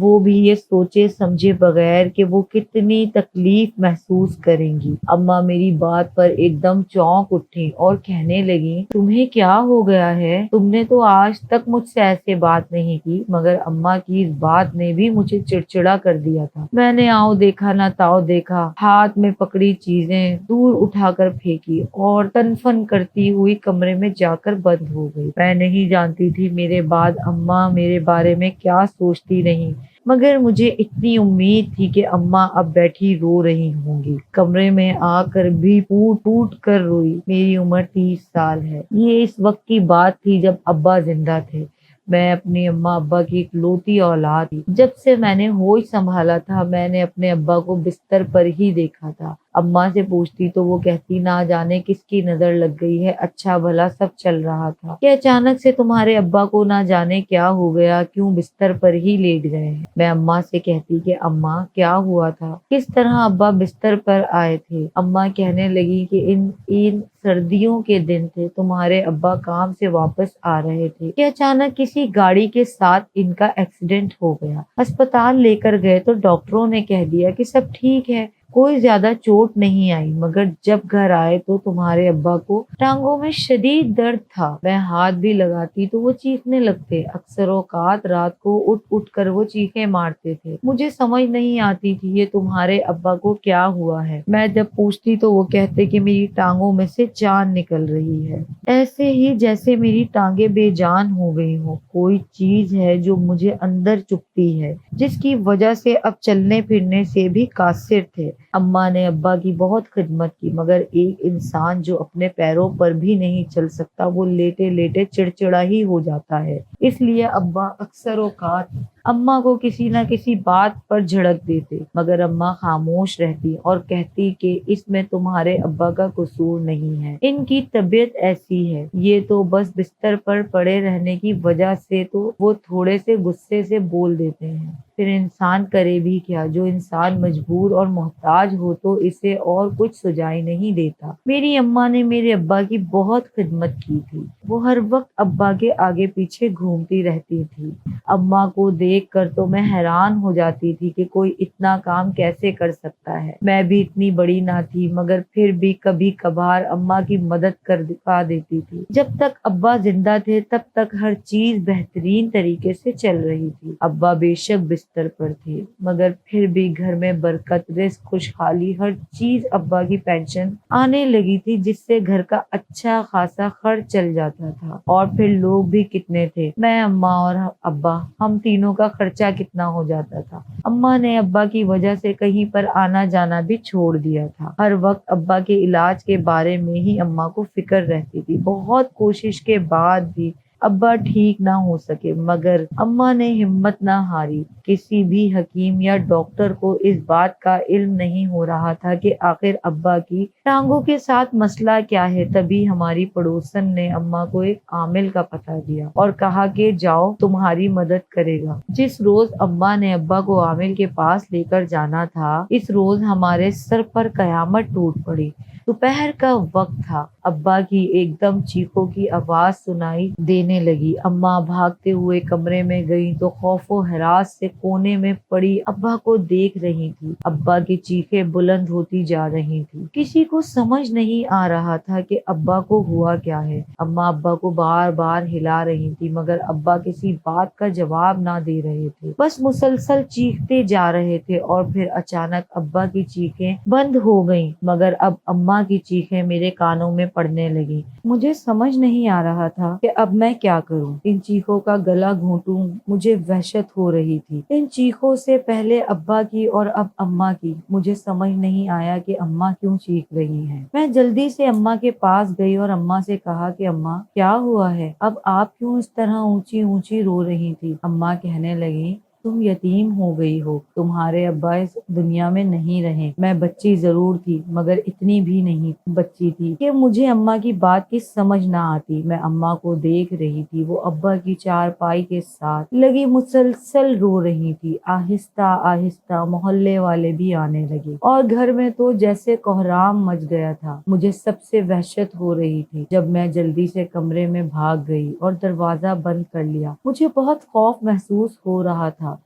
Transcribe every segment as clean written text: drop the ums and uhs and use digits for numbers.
وہ بھی یہ سوچے سمجھے بغیر کہ وہ کتنی تکلیف محسوس کریں گی۔ اماں میری بات پر ایک دم چونک اٹھی اور کہنے لگی، تمہیں کیا ہو گیا ہے؟ تم نے تو آج تک مجھ سے ایسے بات نہیں کی۔ مگر اماں کی اس بات نے بھی مجھے چڑچڑا کر دیا تھا۔ میں نے آؤ دیکھا نہ تاؤ دیکھا، ہاتھ میں پکڑی چیزیں دور اٹھا کر پھینکی اور تنفن کرتی ہوئی کمرے میں جا کر بند ہو گئی۔ میں نہیں جانتی تھی میرے بعد اماں میرے بارے میں کیا سوچتی رہیں، مگر مجھے اتنی امید تھی کہ اماں اب بیٹھی رو رہی ہوں گی۔ کمرے میں آ کر بھی پھوٹ پھوٹ کر روئی۔ میری عمر 30 سال ہے۔ یہ اس وقت کی بات تھی جب ابا زندہ تھے۔ میں اپنی اماں ابا کی اکلوتی اولاد تھی۔ جب سے میں نے ہوش سنبھالا تھا میں نے اپنے ابا کو بستر پر ہی دیکھا تھا۔ اماں سے پوچھتی تو وہ کہتی، نہ جانے کس کی نظر لگ گئی ہے، اچھا بھلا سب چل رہا تھا کہ اچانک سے تمہارے ابا کو نہ جانے کیا ہو گیا، کیوں بستر پر ہی لیٹ گئے ہیں۔ میں اماں سے کہتی کہ اماں کیا ہوا تھا، کس طرح ابا بستر پر آئے تھے۔ اماں کہنے لگی کہ ان سردیوں کے دن تھے، تمہارے ابا کام سے واپس آ رہے تھے کہ اچانک کسی گاڑی کے ساتھ ان کا ایکسیڈنٹ ہو گیا۔ ہسپتال لے کر گئے تو ڈاکٹروں نے کہہ دیا کہ سب ٹھیک ہے، کوئی زیادہ چوٹ نہیں آئی، مگر جب گھر آئے تو تمہارے ابا کو ٹانگوں میں شدید درد تھا۔ میں ہاتھ بھی لگاتی تو وہ چیخنے لگتے۔ اکثر اوقات رات کو اٹھ اٹھ کر وہ چیخیں مارتے تھے۔ مجھے سمجھ نہیں آتی تھی یہ تمہارے ابا کو کیا ہوا ہے۔ میں جب پوچھتی تو وہ کہتے کہ میری ٹانگوں میں سے جان نکل رہی ہے، ایسے ہی جیسے میری ٹانگیں بے جان ہو گئی ہوں۔ کوئی چیز ہے جو مجھے اندر چبھتی ہے، جس کی وجہ سے اب چلنے پھرنے سے بھی قاصر تھے۔ اماں نے ابا کی بہت خدمت کی، مگر ایک انسان جو اپنے پیروں پر بھی نہیں چل سکتا وہ لیٹے لیٹے چڑچڑا ہی ہو جاتا ہے۔ اس لیے ابا اکثر اوقات اماں کو کسی نہ کسی بات پر جھڑک دیتے، مگر اماں خاموش رہتی اور کہتی کہ اس میں تمہارے ابا کا قصور نہیں ہے، ان کی طبیعت ایسی ہے، یہ تو بس بستر پر پڑے رہنے کی وجہ سے تو وہ تھوڑے سے غصے سے بول دیتے ہیں۔ پھر انسان کرے بھی کیا؟ جو انسان مجبور اور محتاج ہو تو اسے اور کچھ سجائی نہیں دیتا۔ میری اماں نے میرے ابا کی بہت خدمت کی تھی۔ وہ ہر وقت ابا کے آگے پیچھے گھومتی رہتی تھی۔ اماں کو دیکھ کر تو میں حیران ہو جاتی تھی کہ کوئی اتنا کام کیسے کر سکتا ہے۔ میں بھی اتنی بڑی نہ تھی، مگر پھر بھی کبھی کبھار اماں کی مدد کر دکھا دیتی تھی۔ جب تک ابا زندہ تھے تب تک ہر چیز بہترین طریقے سے چل رہی تھی۔ ابا بے شک بستر پر تھے، مگر پھر بھی گھر میں برکت، رزق، خوشحالی، ہر چیز۔ ابا کی پینشن آنے لگی تھی جس سے گھر کا اچھا خاصا خرچ چل جاتا تھا، اور پھر لوگ بھی کتنے تھے، میں، اماں اور ابا، ہم تینوں کا خرچہ کتنا ہو جاتا تھا۔ اماں نے ابا کی وجہ سے کہیں پر آنا جانا بھی چھوڑ دیا تھا۔ ہر وقت ابا کے علاج کے بارے میں ہی اماں کو فکر رہتی تھی۔ بہت کوشش کے بعد بھی ابا ٹھیک نہ ہو سکے، مگر اماں نے ہمت نہ ہاری۔ کسی بھی حکیم یا ڈاکٹر کو اس بات کا علم نہیں ہو رہا تھا کہ آخر ابا کی ٹانگوں کے ساتھ مسئلہ کیا ہے۔ تبھی ہماری پڑوسن نے اماں کو ایک عامل کا پتہ دیا اور کہا کہ جاؤ، تمہاری مدد کرے گا۔ جس روز اماں نے ابا کو عامل کے پاس لے کر جانا تھا، اس روز ہمارے سر پر قیامت ٹوٹ پڑی۔ دوپہر کا وقت تھا۔ ابا کی ایک دم چیخوں کی آواز سنائی دینے لگی۔ اماں بھاگتے ہوئے کمرے میں گئی تو خوف و ہراس سے کونے میں پڑی ابا کو دیکھ رہی تھی۔ ابا کی چیخیں بلند ہوتی جا رہی تھی۔ کسی کو سمجھ نہیں آ رہا تھا کہ ابا کو ہوا کیا ہے۔ اماں ابا کو بار بار ہلا رہی تھی، مگر ابا کسی بات کا جواب نہ دے رہے تھے، بس مسلسل چیختے جا رہے تھے۔ اور پھر اچانک ابا کی چیخیں بند ہو گئیں، مگر اب اماں کی چیخیں میرے کانوں میں پڑنے لگی۔ مجھے سمجھ نہیں آ رہا تھا کہ اب میں کیا کروں، ان چیخوں کا گلا گھونٹوں۔ مجھے وحشت ہو رہی تھی، ان چیخوں سے پہلے ابا کی اور اب اماں کی۔ مجھے سمجھ نہیں آیا کہ اماں کیوں چیخ رہی ہیں۔ میں جلدی سے اماں کے پاس گئی اور اماں سے کہا کہ اماں کیا ہوا ہے، اب آپ کیوں اس طرح اونچی اونچی رو رہی تھی؟ اماں کہنے لگی، تم یتیم ہو گئی ہو، تمہارے ابا اس دنیا میں نہیں رہے۔ میں بچی ضرور تھی، مگر اتنی بھی نہیں بچی تھی کہ مجھے اماں کی بات کی سمجھ نہ آتی۔ میں اماں کو دیکھ رہی تھی، وہ ابا کی چارپائی کے ساتھ لگی مسلسل رو رہی تھی۔ آہستہ آہستہ محلے والے بھی آنے لگے اور گھر میں تو جیسے کوہرام مچ گیا تھا۔ مجھے سب سے وحشت ہو رہی تھی جب میں جلدی سے کمرے میں بھاگ گئی اور دروازہ بند کر لیا۔ مجھے بہت خوف محسوس ہو رہا تھا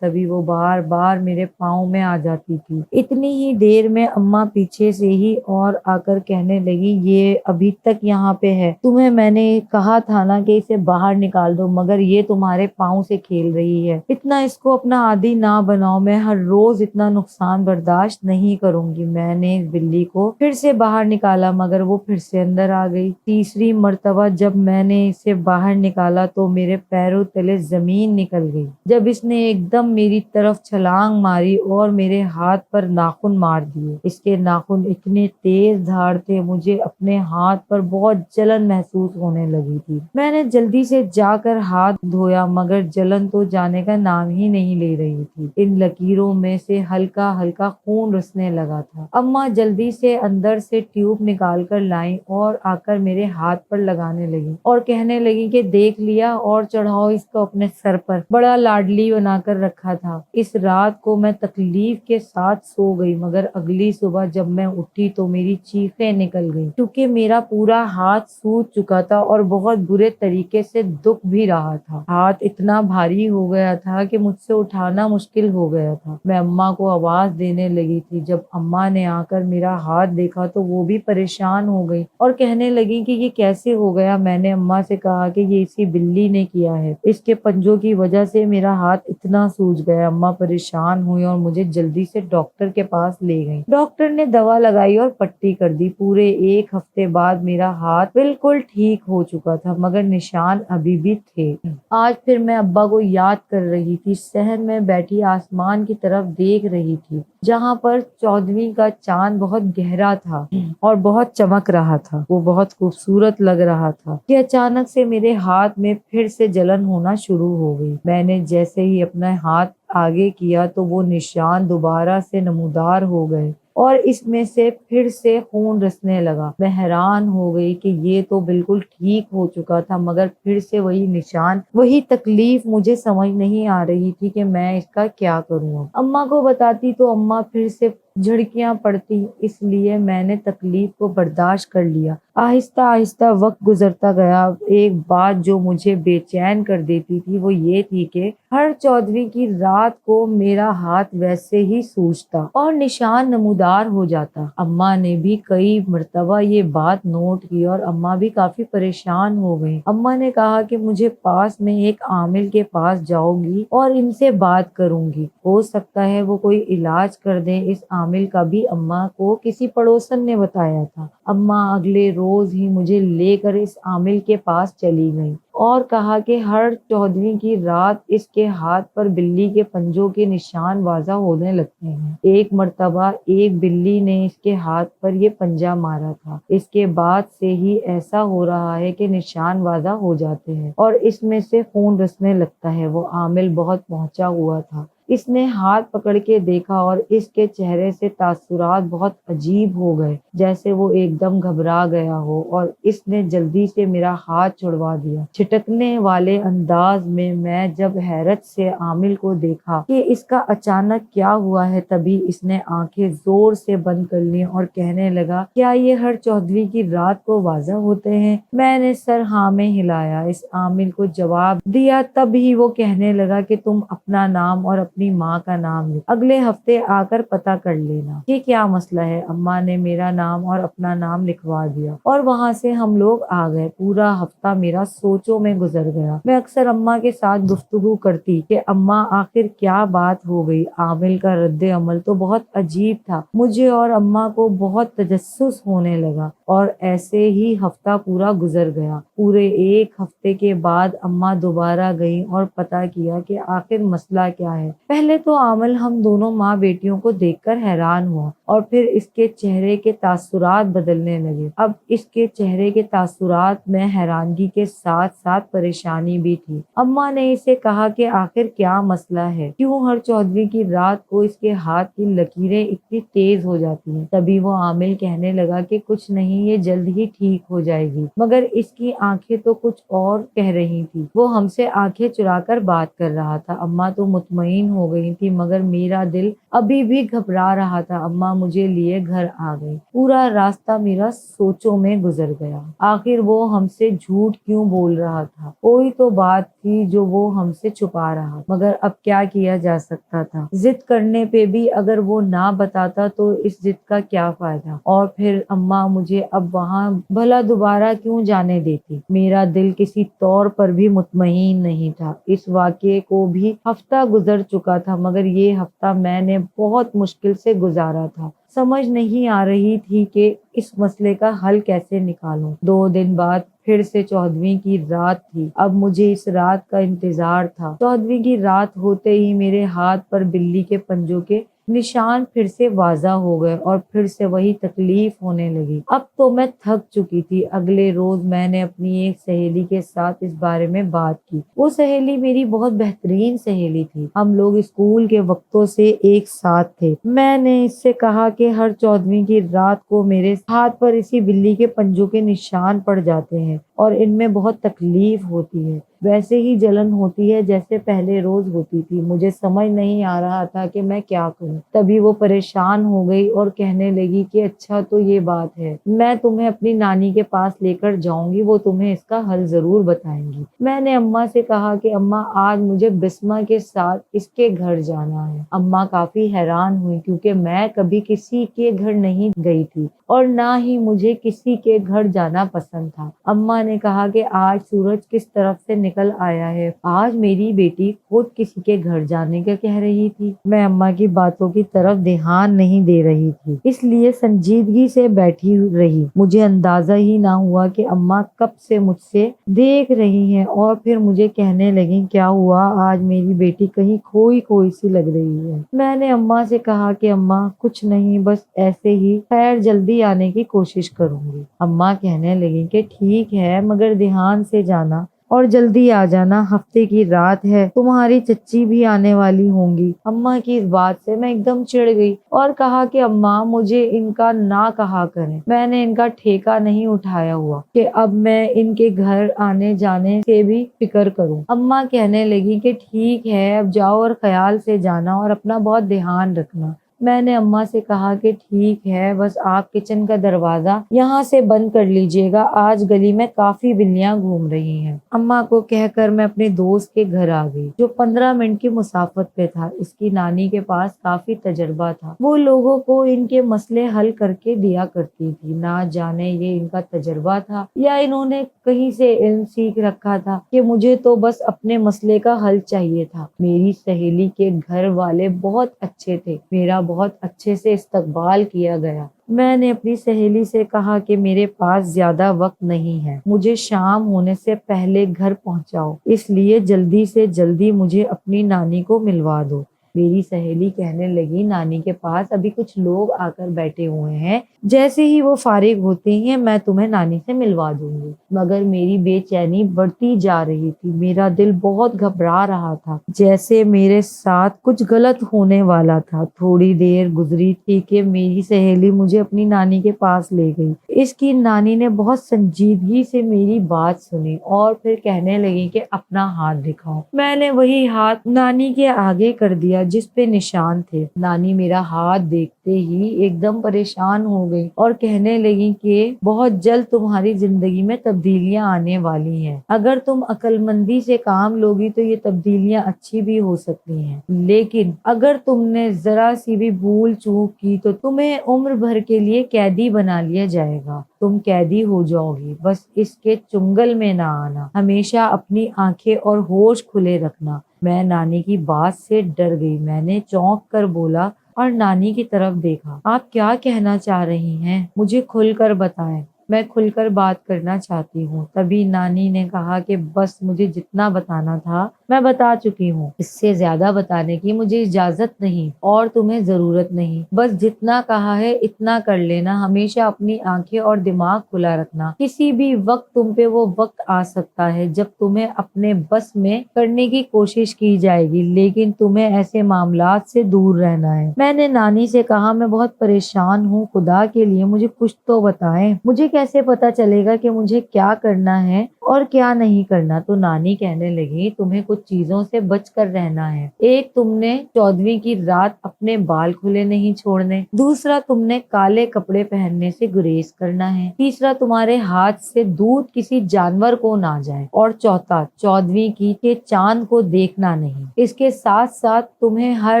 تبھی وہ بار بار میرے پاؤں میں آ جاتی تھی۔ اتنی ہی دیر میں اماں پیچھے سے ہی اور آ کر کہنے لگی، یہ ابھی تک یہاں پہ ہے؟ تمہیں میں نے کہا تھا نا کہ اسے باہر نکال دو، مگر یہ تمہارے پاؤں سے کھیل رہی ہے۔ اتنا اس کو اپنا عادی نہ بناؤ، میں ہر روز اتنا نقصان برداشت نہیں کروں گی۔ میں نے اس بلی کو پھر سے باہر نکالا، مگر وہ پھر سے اندر آ گئی۔ تیسری مرتبہ جب میں نے اسے باہر نکالا تو میرے پیروں تلے زمین نکل گئی، جب اس نے ایک دم میری طرف چھلانگ ماری اور میرے ہاتھ پر ناخن مار دیے۔ اس کے ناخن اتنے تیز دھار تھے، مجھے اپنے ہاتھ پر بہت جلن محسوس ہونے لگی تھی۔ میں نے جلدی سے جا کر ہاتھ دھویا، مگر جلن تو جانے کا نام ہی نہیں لے رہی تھی۔ ان لکیروں میں سے ہلکا ہلکا خون رسنے لگا تھا۔ اماں جلدی سے اندر سے ٹیوب نکال کر لائیں اور آ کر میرے ہاتھ پر لگانے لگی اور کہنے لگی کہ دیکھ لیا، اور چڑھاؤ اس کو اپنے سر پر۔ بڑا لاڈلی بنا کر رکھا تھا۔ اس رات کو میں تکلیف کے ساتھ سو گئی، مگر اگلی صبح جب میں اٹھی تو میری چیخیں نکل گئی، کیونکہ میرا پورا ہاتھ سوج چکا تھا اور بہت برے طریقے سے دکھ بھی رہا تھا۔ ہاتھ اتنا بھاری ہو گیا تھا کہ مجھ سے اٹھانا مشکل ہو گیا تھا۔ میں اماں کو آواز دینے لگی تھی۔ جب اماں نے آ کر میرا ہاتھ دیکھا تو وہ بھی پریشان ہو گئی اور کہنے لگی کہ یہ کیسے ہو گیا؟ میں نے اماں سے کہا کہ یہ اسی بلی نے کیا ہے، اس کے پنجوں کی وجہ سے میرا ہاتھ اتنا سوج گیا۔ اماں پریشان ہوئی اور مجھے جلدی سے ڈاکٹر کے پاس لے گئی۔ ڈاکٹر نے دوا لگائی اور پٹی کر دی۔ پورے ایک ہفتے بعد میرا ہاتھ بالکل ٹھیک ہو چکا تھا، مگر نشان ابھی بھی تھے۔ آج پھر میں ابا کو یاد کر رہی تھی، صحن میں بیٹھی آسمان کی طرف دیکھ رہی تھی، جہاں پر 14ویں کا چاند بہت گہرا تھا اور بہت چمک رہا تھا۔ وہ بہت خوبصورت لگ رہا تھا کہ اچانک سے میرے ہاتھ میں پھر سے جلن ہونا شروع ہو گئی۔ میں نے جیسے ہی اپنا ہاتھ آگے کیا تو وہ نشان دوبارہ سے نمودار ہو گئے اور اس میں سے پھر سے خون رسنے لگا۔ میں حیران ہو گئی کہ یہ تو بالکل ٹھیک ہو چکا تھا، مگر پھر سے وہی نشان، وہی تکلیف۔ مجھے سمجھ نہیں آ رہی تھی کہ میں اس کا کیا کروں۔ اماں کو بتاتی تو اماں پھر سے جھڑکیاں پڑتی، اس لیے میں نے تکلیف کو برداشت کر لیا۔ آہستہ آہستہ وقت گزرتا گیا۔ ایک بات جو مجھے بے چین کر دیتی تھی وہ یہ تھی کہ ہر 14ویں کی رات کو میرا ہاتھ ویسے ہی سوجتا اور نشان نمودار ہو جاتا۔ اماں نے بھی کئی مرتبہ یہ بات نوٹ کی اور اماں بھی کافی پریشان ہو گئی۔ اماں نے کہا کہ مجھے پاس میں ایک عامل کے پاس جاؤ گی اور ان سے بات کروں گی، ہو سکتا ہے وہ کوئی علاج کر دیں۔ اس عامل کا بھی اماں کو کسی پڑوسن نے بتایا تھا۔ اماں اگلے روز ہی مجھے لے کر اس عامل کے پاس چلی گئی اور کہا کہ ہر 14ویں کی رات اس کے ہاتھ پر بلی کے پنجوں کے نشان واضح ہونے لگتے ہیں۔ ایک مرتبہ ایک بلی نے اس کے ہاتھ پر یہ پنجہ مارا تھا، اس کے بعد سے ہی ایسا ہو رہا ہے کہ نشان واضح ہو جاتے ہیں اور اس میں سے خون رسنے لگتا ہے۔ وہ عامل بہت پہنچا ہوا تھا۔ اس نے ہاتھ پکڑ کے دیکھا اور اس کے چہرے سے تاثرات بہت عجیب ہو گئے، جیسے وہ ایک دم گھبرا گیا ہو، اور اس نے جلدی سے میرا ہاتھ چھڑوا دیا۔ چھٹکنے والے انداز میں جب حیرت سے عامل کو دیکھا کہ اس کا اچانک کیا ہوا ہے، تبھی اس نے آنکھیں زور سے بند کر لی اور کہنے لگا، کیا یہ ہر 14ویں کی رات کو واضح ہوتے ہیں؟ میں نے سر ہاں میں ہلایا۔ اس عامل کو جواب دیا، تب ہی وہ کہنے لگا کہ تم اپنا نام اور اپنی ماں کا نام لکھ اگلے ہفتے آ کر پتہ کر لینا۔ یہ کیا مسئلہ ہے؟ اماں نے میرا نام اور اپنا نام لکھوا دیا اور وہاں سے ہم لوگ آ گئے۔ پورا ہفتہ میرا سوچوں میں گزر گیا۔ میں اکثر اماں کے ساتھ گفتگو کرتی کہ اماں آخر کیا بات ہو گئی۔ عامل کا رد عمل تو بہت عجیب تھا۔ مجھے اور اماں کو بہت تجسس ہونے لگا اور ایسے ہی ہفتہ پورا گزر گیا۔ پورے ایک ہفتے کے بعد اماں دوبارہ گئیں اور پتہ کیا کہ آخر مسئلہ کیا ہے۔ پہلے تو عامل ہم دونوں ماں بیٹیوں کو دیکھ کر حیران ہوا اور پھر اس کے چہرے کے تاثرات بدلنے لگے۔ اب اس کے چہرے کے تاثرات میں حیرانگی کے ساتھ ساتھ پریشانی بھی تھی۔ اماں نے اسے کہا کہ آخر کیا مسئلہ ہے، کیوں ہر 14ویں کی رات کو اس کے ہاتھ کی لکیریں اتنی تیز ہو جاتی ہیں؟ تبھی وہ عامل کہنے لگا کہ کچھ نہیں، یہ جلد ہی ٹھیک ہو جائے گی، مگر اس کی آنکھیں تو کچھ اور کہہ رہی تھی۔ وہ ہم سے آنکھیں چرا کر بات کر رہا تھا۔ اماں تو مطمئن ہو گئی تھی مگر میرا دل ابھی بھی گھبرا رہا تھا۔ اماں مجھے لیے گھر آ گئی۔ پورا راستہ میرا سوچوں میں گزر گیا۔ آخر وہ ہم سے جھوٹ کیوں بول رہا تھا؟ کوئی تو بات تھی جو وہ ہم سے چھپا رہا، مگر اب کیا کیا جا سکتا تھا؟ ضد کرنے پہ بھی اگر وہ نہ بتاتا تو اس ضد کا کیا فائدہ؟ اور پھر اماں مجھے اب وہاں بھلا دوبارہ کیوں جانے دیتی؟ میرا دل کسی طور پر بھی مطمئن نہیں تھا۔ اس واقعے کو بھی ہفتہ گزر چکا تھا مگر یہ ہفتہ میں نے بہت مشکل سے گزارا تھا۔ سمجھ نہیں آ رہی تھی کہ اس مسئلے کا حل کیسے نکالوں۔ 2 دن بعد پھر سے 14ویں کی رات تھی۔ اب مجھے اس رات کا انتظار تھا۔ 14ویں کی رات ہوتے ہی میرے ہاتھ پر بلی کے پنجوں کے نشان پھر سے واضح ہو گئے اور پھر سے وہی تکلیف ہونے لگی۔ اب تو میں تھک چکی تھی۔ اگلے روز میں نے اپنی ایک سہیلی کے ساتھ اس بارے میں بات کی۔ وہ سہیلی میری بہت بہترین سہیلی تھی۔ ہم لوگ اسکول کے وقتوں سے ایک ساتھ تھے۔ میں نے اس سے کہا کہ ہر 14ویں کی رات کو میرے ہاتھ پر اسی بلی کے پنجوں کے نشان پڑ جاتے ہیں اور ان میں بہت تکلیف ہوتی ہے، ویسے ہی جلن ہوتی ہے جیسے پہلے روز ہوتی تھی۔ مجھے سمجھ نہیں آ رہا تھا کہ میں کیا کروں۔ تبھی وہ پریشان ہو گئی اور کہنے لگی کہ اچھا تو یہ بات ہے، میں تمہیں اپنی نانی کے پاس لے کر جاؤں گی، وہ تمہیں اس کا حل ضرور بتائیں گی۔ میں نے اماں سے کہا کہ اماں آج مجھے بسمہ کے ساتھ اس کے گھر جانا ہے۔ اماں کافی حیران ہوئی کیونکہ میں کبھی کسی کے گھر نہیں گئی تھی اور نہ ہی مجھے کسی کے گھر جانا پسند تھا۔ اماں نے کہا کہ آج سورج کس طرف سے نکل آیا ہے، آج میری بیٹی خود کسی کے گھر جانے کا کہہ رہی تھی۔ میں اماں کی باتوں کی طرف دھیان نہیں دے رہی تھی، اس لیے سنجیدگی سے بیٹھی رہی۔ مجھے اندازہ ہی نہ ہوا کہ اماں کب سے مجھ سے دیکھ رہی ہیں اور پھر مجھے کہنے لگیں کیا ہوا، آج میری بیٹی کہیں کھوئی کھوئی سی لگ رہی ہے۔ میں نے اماں سے کہا کہ اماں کچھ نہیں، بس ایسے ہی، خیر جلدی آنے کی کوشش کروں گی۔ اماں کہنے لگی کہ ٹھیک ہے مگر دھیان سے جانا اور جلدی آ جانا، ہفتے کی رات ہے، تمہاری چچی بھی آنے والی ہوں گی۔ اماں کی اس بات سے میں ایک دم چڑ گئی اور کہا کہ اماں مجھے ان کا نہ کہا کریں، میں نے ان کا ٹھیکہ نہیں اٹھایا ہوا کہ اب میں ان کے گھر آنے جانے سے بھی فکر کروں۔ اماں کہنے لگی کہ ٹھیک ہے اب جاؤ اور خیال سے جانا اور اپنا بہت دھیان رکھنا۔ میں نے اماں سے کہا کہ ٹھیک ہے، بس آپ کچن کا دروازہ یہاں سے بند کر لیجیے گا، آج گلی میں کافی بلیاں گھوم رہی ہیں۔ اماں کو کہہ کر میں اپنے دوست کے گھر آ گئی جو 15 منٹ کی مسافت پہ تھا۔ اس کی نانی کے پاس کافی تجربہ تھا، وہ لوگوں کو ان کے مسئلے حل کر کے دیا کرتی تھی۔ نہ جانے یہ ان کا تجربہ تھا یا انہوں نے کہیں سے علم سیکھ رکھا تھا کہ مجھے تو بس اپنے مسئلے کا حل چاہیے تھا۔ میری سہیلی کے گھر والے بہت اچھے تھے، میرا بہت اچھے سے استقبال کیا گیا۔ میں نے اپنی سہیلی سے کہا کہ میرے پاس زیادہ وقت نہیں ہے، مجھے شام ہونے سے پہلے گھر پہنچاؤ، اس لیے جلدی سے جلدی مجھے اپنی نانی کو ملوا دو۔ میری سہیلی کہنے لگی نانی کے پاس ابھی کچھ لوگ آ کر بیٹھے ہوئے ہیں، جیسے ہی وہ فارغ ہوتے ہیں میں تمہیں نانی سے ملوا دوں گی۔ مگر میری بے چینی بڑھتی جا رہی تھی، میرا دل بہت گھبرا رہا تھا، جیسے میرے ساتھ کچھ غلط ہونے والا تھا۔ تھوڑی دیر گزری تھی کہ میری سہیلی مجھے اپنی نانی کے پاس لے گئی۔ اس کی نانی نے بہت سنجیدگی سے میری بات سنی اور پھر کہنے لگی کہ اپنا ہاتھ دکھاؤ۔ میں نے وہی ہاتھ نانی کے آگے کر دیا جس پہ نشان تھے۔ نانی میرا ہاتھ دیکھتے ہی ایک دم پریشان ہو گئی اور کہنے لگی کہ بہت جلد تمہاری زندگی میں تبدیلیاں آنے والی ہیں، اگر تم عقل مندی سے کام لوگی تو یہ تبدیلیاں اچھی بھی ہو سکتی ہیں، لیکن اگر تم نے ذرا سی بھی بھول چوک کی تو تمہیں عمر بھر کے لیے قیدی بنا لیا جائے گا، تم قیدی ہو جاؤ گی۔ بس اس کے چنگل میں نہ آنا، ہمیشہ اپنی آنکھیں اور ہوش کھلے رکھنا۔ میں نانی کی بات سے ڈر گئی، میں نے چونک کر بولا اور نانی کی طرف دیکھا، آپ کیا کہنا چاہ رہی ہیں؟ مجھے کھل کر بتائیں، میں کھل کر بات کرنا چاہتی ہوں۔ تبھی نانی نے کہا کہ بس مجھے جتنا بتانا تھا میں بتا چکی ہوں، اس سے زیادہ بتانے کی مجھے اجازت نہیں اور تمہیں ضرورت نہیں، بس جتنا کہا ہے اتنا کر لینا، ہمیشہ اپنی آنکھیں اور دماغ کھلا رکھنا، کسی بھی وقت تم پہ وہ وقت آ سکتا ہے جب تمہیں اپنے بس میں کرنے کی کوشش کی جائے گی، لیکن تمہیں ایسے معاملات سے دور رہنا ہے۔ میں نے نانی سے کہا میں بہت پریشان ہوں، خدا کے لیے مجھے کچھ تو بتائیں، مجھے کیسے پتا چلے گا کہ مجھے کیا کرنا ہے اور کیا نہیں کرنا۔ تو نانی کہنے لگی تمہیں کچھ چیزوں سے بچ کر رہنا ہے۔ ایک، تم نے 14ویں کی رات اپنے بال کھلے نہیں چھوڑنے۔ دوسرا، تم نے کالے کپڑے پہننے سے گریز کرنا ہے۔ تیسرا، تمہارے ہاتھ سے دودھ کسی جانور کو نہ جائے۔ اور چوتھا، 14ویں کی کے چاند کو دیکھنا نہیں۔ اس کے ساتھ ساتھ تمہیں ہر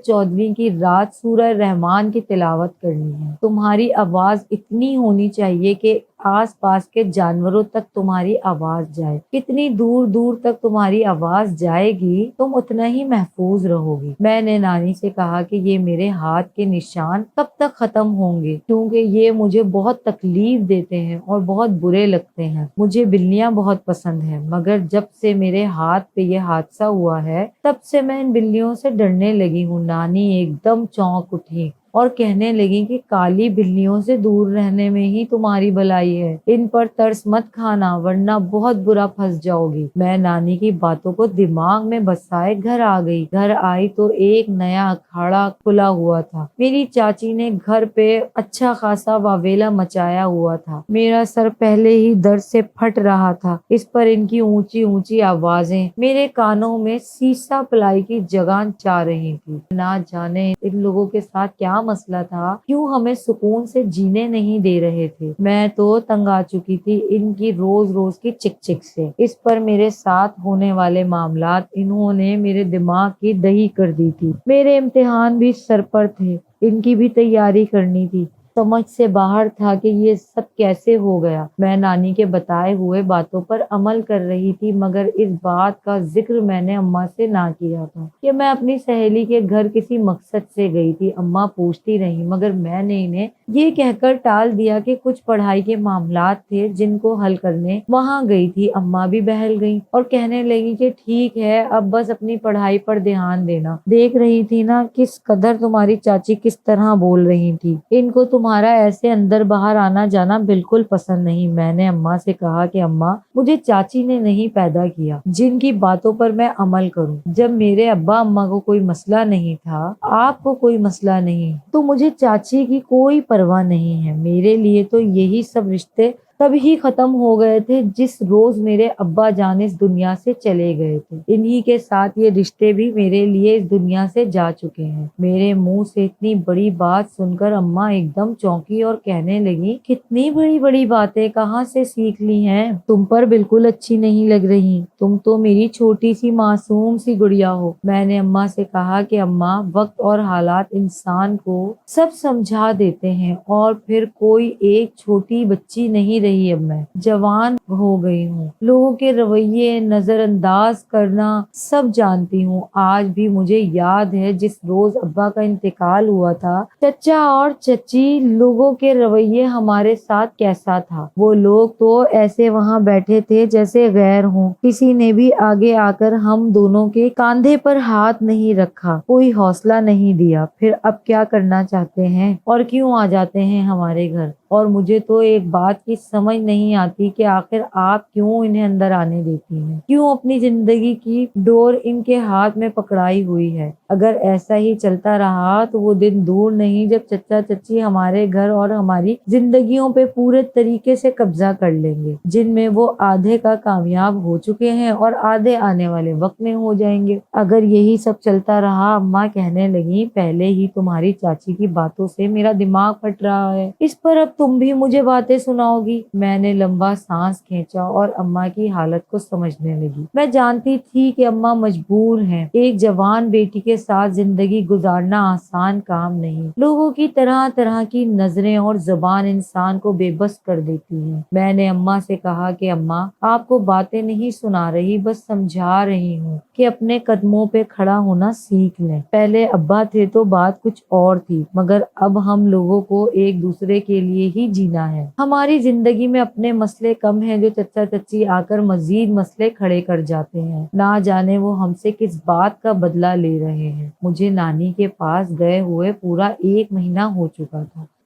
14ویں کی رات سورہ رحمان کی تلاوت کرنی ہے۔ تمہاری آواز اتنی ہونی چاہیے کہ آس پاس کے جانوروں تک تمہاری آواز جائے۔ کتنی دور دور تک تمہاری آواز جائے گی تم اتنا ہی محفوظ رہو گی۔ میں نے نانی سے کہا کہ یہ میرے ہاتھ کے نشان کب تک ختم ہوں گے، کیونکہ یہ مجھے بہت تکلیف دیتے ہیں اور بہت برے لگتے ہیں۔ مجھے بلیاں بہت پسند ہیں، مگر جب سے میرے ہاتھ پہ یہ حادثہ ہوا ہے تب سے میں ان بلیوں سے ڈرنے لگی ہوں۔ نانی ایک دم چونک اٹھی اور کہنے لگی کہ کالی بلیوں سے دور رہنے میں ہی تمہاری بھلائی ہے، ان پر ترس مت کھانا ورنہ بہت برا پھنس جاؤ گی۔ میں نانی کی باتوں کو دماغ میں بسائے گھر آ گئی۔ گھر آئی تو ایک نیا اکھاڑا کھلا ہوا تھا۔ میری چاچی نے گھر پہ اچھا خاصا واویلا مچایا ہوا تھا۔ میرا سر پہلے ہی درد سے پھٹ رہا تھا، اس پر ان کی اونچی اونچی آوازیں میرے کانوں میں سیسا پلائی کی جگہ چاہ رہی تھی۔ نہ جانے ان لوگوں کے ساتھ کیا مسئلہ تھا، کیوں ہمیں سکون سے جینے نہیں دے رہے تھے۔ میں تو تنگ آ چکی تھی ان کی روز روز کی چک چک سے۔ اس پر میرے ساتھ ہونے والے معاملات انہوں نے میرے دماغ کی دہی کر دی تھی۔ میرے امتحان بھی سر پر تھے، ان کی بھی تیاری کرنی تھی۔ سمجھ سے باہر تھا کہ یہ سب کیسے ہو گیا۔ میں نانی کے بتائے ہوئے باتوں پر عمل کر رہی تھی، مگر اس بات کا ذکر میں نے اماں سے نہ کیا تھا کہ میں اپنی سہیلی کے گھر کسی مقصد سے گئی تھی۔ اماں پوچھتی رہی، مگر میں نے انہیں یہ کہہ کر ٹال دیا کہ کچھ پڑھائی کے معاملات تھے جن کو حل کرنے وہاں گئی تھی۔ اماں بھی بہل گئی اور کہنے لگی کہ ٹھیک ہے، اب بس اپنی پڑھائی پر دھیان دینا۔ دیکھ رہی تھی نا کس قدر تمہاری چاچی کس طرح بول رہی تھی، ان کو تمہارا ایسے اندر باہر آنا جانا بالکل پسند نہیں۔ میں نے اماں سے کہا کہ اماں، مجھے چاچی نے نہیں پیدا کیا جن کی باتوں پر میں عمل کروں۔ جب میرے ابا اماں کو کوئی مسئلہ نہیں تھا، آپ کو کوئی مسئلہ نہیں، تو مجھے چاچی کی کوئی پرواہ نہیں ہے۔ میرے لیے تو یہی سب رشتے تب ہی ختم ہو گئے تھے جس روز میرے ابا جان اس دنیا سے چلے گئے تھے۔ انہی کے ساتھ یہ رشتے بھی میرے لیے اس دنیا سے جا چکے ہیں۔ میرے منہ سے اتنی بڑی بات سن کر اماں ایک دم چونکی اور کہنے لگی، کتنی بڑی بڑی باتیں کہاں سے سیکھ لی ہیں؟ تم پر بالکل اچھی نہیں لگ رہی، تم تو میری چھوٹی سی معصوم سی گڑیا ہو۔ میں نے اماں سے کہا کہ اماں، وقت اور حالات انسان کو سب سمجھا دیتے ہیں، اور پھر کوئی ایک چھوٹی بچی نہیں رہی۔ اب میں جوان ہو گئی ہوں، لوگوں کے رویے نظر انداز کرنا سب جانتی ہوں۔ آج بھی مجھے یاد ہے جس روز ابا کا انتقال ہوا تھا، چچا اور چچی لوگوں کے رویے ہمارے ساتھ کیسا تھا۔ وہ لوگ تو ایسے وہاں بیٹھے تھے جیسے غیر ہوں، کسی نے بھی آگے آ کر ہم دونوں کے کاندھے پر ہاتھ نہیں رکھا، کوئی حوصلہ نہیں دیا۔ پھر اب کیا کرنا چاہتے ہیں اور کیوں آ جاتے ہیں ہمارے گھر؟ اور مجھے تو ایک بات کی سمجھ نہیں آتی کہ آخر آپ کیوں انہیں اندر آنے دیتی ہیں، کیوں اپنی زندگی کی ڈور ان کے ہاتھ میں پکڑائی ہوئی ہے۔ اگر ایسا ہی چلتا رہا تو وہ دن دور نہیں جب چچا چچی ہمارے گھر اور ہماری زندگیوں پہ پورے طریقے سے قبضہ کر لیں گے، جن میں وہ آدھے کا کامیاب ہو چکے ہیں اور آدھے آنے والے وقت میں ہو جائیں گے۔ اگر یہی سب چلتا رہا، اماں کہنے لگی، پہلے ہی تمہاری چاچی کی باتوں سے میرا دماغ پھٹ رہا ہے، اس پر اب تم بھی مجھے باتیں سناؤ گی۔ میں نے لمبا سانس کھینچا اور اماں کی حالت کو سمجھنے لگی۔ میں جانتی تھی کہ اماں مجبور ہیں، ایک جوان بیٹی کے ساتھ زندگی گزارنا آسان کام نہیں۔ لوگوں کی طرح طرح کی نظریں اور زبان انسان کو بے بس کر دیتی ہیں۔ میں نے اماں سے کہا کہ اماں، آپ کو باتیں نہیں سنا رہی، بس سمجھا رہی ہوں کہ اپنے قدموں پہ کھڑا ہونا سیکھ لیں۔ پہلے ابا تھے تو بات کچھ اور تھی، مگر اب ہم لوگوں کو ایک دوسرے کے لیے ہی جینا ہے۔ ہماری زندگی میں اپنے مسئلے کم ہیں جو چچا چچی آ کر مزید مسئلے کھڑے کر جاتے ہیں۔ نہ جانے وہ ہم سے کس بات کا بدلہ لے رہے ہیں۔ مجھے نانی کے پاس گئے ہوئے پورا 1 مہینہ ہو چکا تھا۔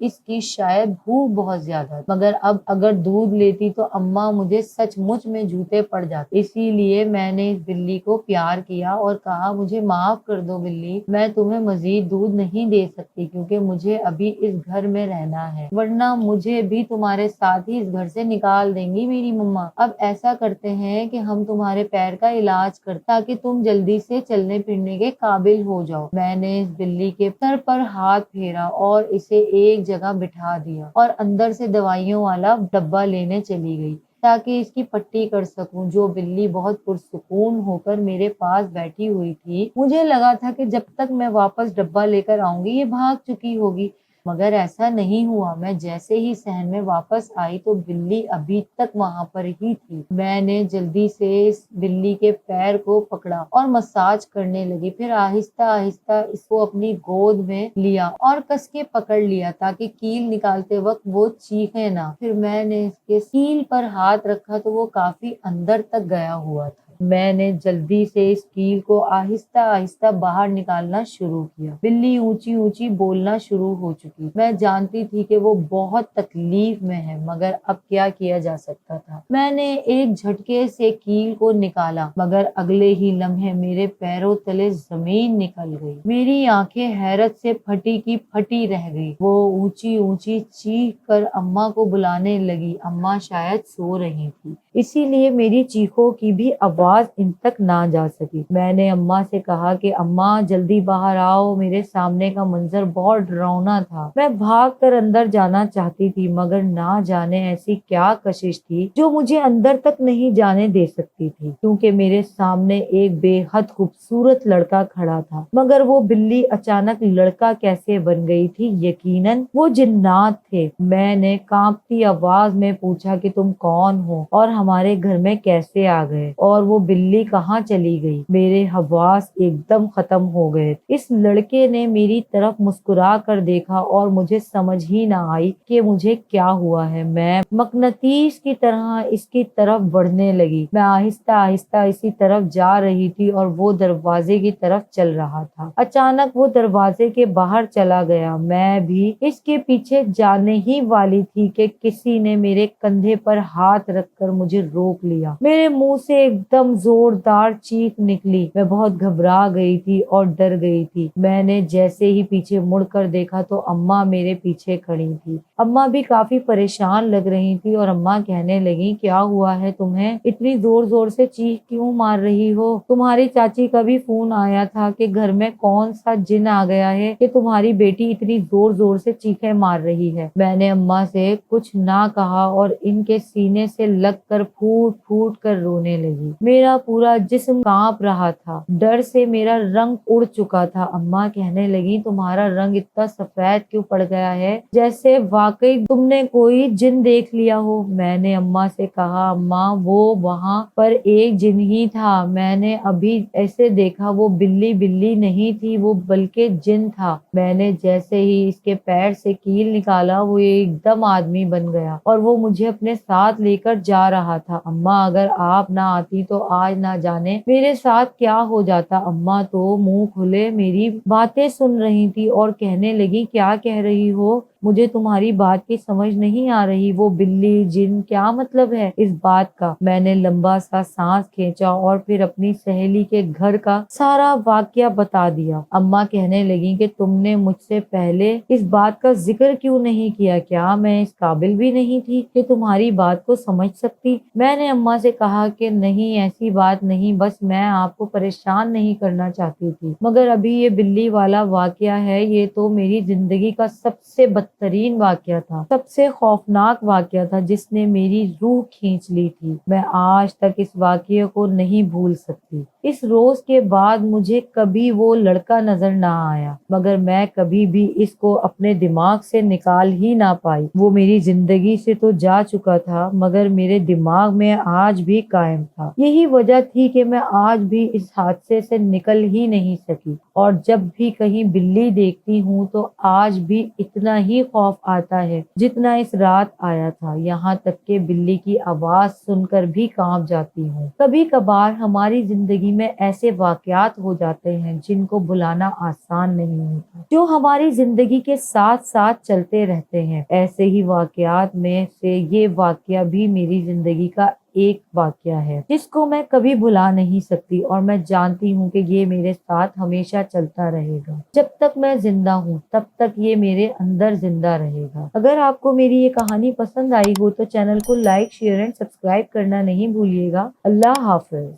اس کی شاید بھوک بہت زیادہ تھی، مگر اب اگر دودھ لیتی تو اماں مجھے سچ مچ میں جوتے پڑ جاتے۔ اسی لیے میں نے اس بلی کو پیار کیا اور کہا مجھے معاف کر دو بلی، میں تمہیں مزید دودھ نہیں دے سکتی کیونکہ مجھے ابھی اس گھر میں رہنا ہے، ورنہ مجھے بھی تمہارے ساتھ ہی اس گھر سے نکال دیں گی میری مما۔ اب ایسا کرتے ہیں کہ ہم تمہارے پیر کا علاج کرتے تاکہ تم جلدی سے چلنے پھرنے کے قابل ہو جاؤ۔ میں نے اس بلی کے سر پر ہاتھ پھیرا اور اسے ایک جگہ بٹھا دیا اور اندر سے دوائیوں والا ڈبہ لینے چلی گئی تاکہ اس کی پٹی کر سکوں۔ جو بلی بہت پرسکون ہو کر میرے پاس بیٹھی ہوئی تھی، مجھے لگا تھا کہ جب تک میں واپس ڈبہ لے کر آؤں گی یہ بھاگ چکی ہوگی، مگر ایسا نہیں ہوا۔ میں جیسے ہی صحن میں واپس آئی تو بلی ابھی تک وہاں پر ہی تھی۔ میں نے جلدی سے اس بلی کے پیر کو پکڑا اور مساج کرنے لگی، پھر آہستہ آہستہ اس کو اپنی گود میں لیا اور کس کے پکڑ لیا تاکہ کیل نکالتے وقت وہ چیخے نہ۔ پھر میں نے اس کے کیل پر ہاتھ رکھا تو وہ کافی اندر تک گیا ہوا تھا۔ میں نے جلدی سے اس کیل کو آہستہ آہستہ باہر نکالنا شروع کیا۔ بلی اونچی اونچی بولنا شروع ہو چکی۔ میں جانتی تھی کہ وہ بہت تکلیف میں ہے مگر اب کیا کیا جا سکتا تھا۔ میں نے ایک جھٹکے سے کیل کو نکالا مگر اگلے ہی لمحے میرے پیروں تلے زمین نکل گئی۔ میری آنکھیں حیرت سے پھٹی کی پھٹی رہ گئی۔ وہ اونچی اونچی چیخ کر اماں کو بلانے لگی۔ اماں شاید سو رہی تھی، اسی لیے میری چیخوں کی بھی آواز ان تک نہ جا سکی۔ میں نے اماں سے کہا کہ اماں جلدی باہر آؤ، میرے سامنے کا منظر بہت ڈراؤنا تھا۔ میں بھاگ کر اندر جانا چاہتی تھی مگر نہ جانے ایسی کیا کشش تھی جو مجھے اندر تک نہیں جانے دے سکتی تھی، کیونکہ میرے سامنے ایک بے حد خوبصورت لڑکا کھڑا تھا۔ مگر وہ بلی اچانک لڑکا کیسے بن گئی تھی؟ یقیناً وہ جنات تھے۔ میں نے کانپتی آواز میں پوچھا کہ تم کون ہو اور ہمارے گھر میں کیسے آ گئے اور وہ بلی کہاں چلی گئی؟ میرے حواس ایک دم ختم ہو گئے۔ اس لڑکے نے میری طرف مسکرا کر دیکھا اور مجھے سمجھ ہی نہ آئی کہ مجھے کیا ہوا ہے۔ میں مقناطیس کی طرح اس کی طرف بڑھنے لگی۔ میں آہستہ آہستہ اسی طرف جا رہی تھی اور وہ دروازے کی طرف چل رہا تھا۔ اچانک وہ دروازے کے باہر چلا گیا۔ میں بھی اس کے پیچھے جانے ہی والی تھی کہ کسی نے میرے کندھے پر ہاتھ رکھ کر مجھے روک لیا۔ میرے منہ سے ایک دم زوردار چیخ نکلی۔ میں بہت گھبرا گئی تھی اور ڈر گئی تھی۔ میں نے جیسے ہی پیچھے مڑ کر دیکھا تو اماں میرے پیچھے کھڑی تھی۔ اماں بھی کافی پریشان لگ رہی تھی اور اماں کہنے لگی کیا ہوا ہے تمہیں؟ اتنی زور زور سے چیخ کیوں مار رہی ہو؟ تمہاری چاچی کا بھی فون آیا تھا کہ گھر میں کون سا جن آ گیا ہے کہ تمہاری بیٹی اتنی زور زور سے چیخیں مار رہی ہے۔ میں نے اماں سے کچھ نہ کہا اور ان کے سینے سے لگ کر پھوٹ پھوٹ کر رونے لگی۔ میرا پورا جسم کانپ رہا تھا، ڈر سے میرا رنگ اڑ چکا تھا۔ اماں کہنے لگی تمہارا رنگ اتنا سفید کیوں پڑ گیا ہے جیسے واقعی تم نے کوئی جن دیکھ لیا ہو۔ میں نے اماں سے کہا اماں وہ وہاں پر ایک جن ہی تھا، میں نے ابھی ایسے دیکھا، وہ بلی نہیں تھی، وہ بلکہ جن تھا۔ میں نے جیسے ہی اس کے پیر سے کیل نکالا وہ ایک دم آدمی بن گیا اور وہ مجھے اپنے ساتھ لے کر جا رہا تھا۔ اماں اگر آپ نہ آتی تو آج نہ جانے میرے ساتھ کیا ہو جاتا۔ اماں تو منہ کھلے میری باتیں سن رہی تھی اور کہنے لگی کیا کہہ رہی ہو؟ مجھے تمہاری بات کی سمجھ نہیں آ رہی، وہ بلی جن کیا مطلب ہے اس بات کا؟ میں نے لمبا سا سانس کھینچا اور پھر اپنی سہیلی کے گھر کا سارا واقعہ بتا دیا۔ اماں کہنے لگی کہ تم نے مجھ سے پہلے اس بات کا ذکر کیوں نہیں کیا؟ کیا میں اس قابل بھی نہیں تھی کہ تمہاری بات کو سمجھ سکتی؟ میں نے اماں سے کہا کہ نہیں ایسی بات نہیں، بس میں آپ کو پریشان نہیں کرنا چاہتی تھی، مگر ابھی یہ بلی والا واقعہ ہے یہ تو میری زندگی کا سب سے بدترین واقعہ تھا، سب سے خوفناک واقعہ تھا جس نے میری روح کھینچ لی تھی۔ میں آج تک اس واقعے کو نہیں بھول سکتی۔ اس روز کے بعد مجھے کبھی وہ لڑکا نظر نہ آیا، مگر میں کبھی بھی اس کو اپنے دماغ سے نکال ہی نہ پائی۔ وہ میری زندگی سے تو جا چکا تھا مگر میرے دماغ میں آج بھی قائم تھا۔ یہی وجہ تھی کہ میں آج بھی اس حادثے سے نکل ہی نہیں سکی۔ اور جب بھی کہیں بلی دیکھتی ہوں تو آج بھی اتنا ہی خوف آتا ہے جتنا اس رات آیا تھا، یہاں تک کہ بلی کی آواز سن کر بھی کانپ جاتی ہوں۔ کبھی کبھار ہماری زندگی میں ایسے واقعات ہو جاتے ہیں جن کو بھلانا آسان نہیں ہوتا، جو ہماری زندگی کے ساتھ ساتھ چلتے رہتے ہیں۔ ایسے ہی واقعات میں سے یہ واقعہ بھی میری زندگی کا ایک واقعہ ہے جس کو میں کبھی بھلا نہیں سکتی، اور میں جانتی ہوں کہ یہ میرے ساتھ ہمیشہ چلتا رہے گا۔ جب تک میں زندہ ہوں تب تک یہ میرے اندر زندہ رہے گا۔ اگر آپ کو میری یہ کہانی پسند آئی ہو تو چینل کو لائک، شیئر اینڈ سبسکرائب کرنا نہیں بھولیے گا۔ اللہ حافظ۔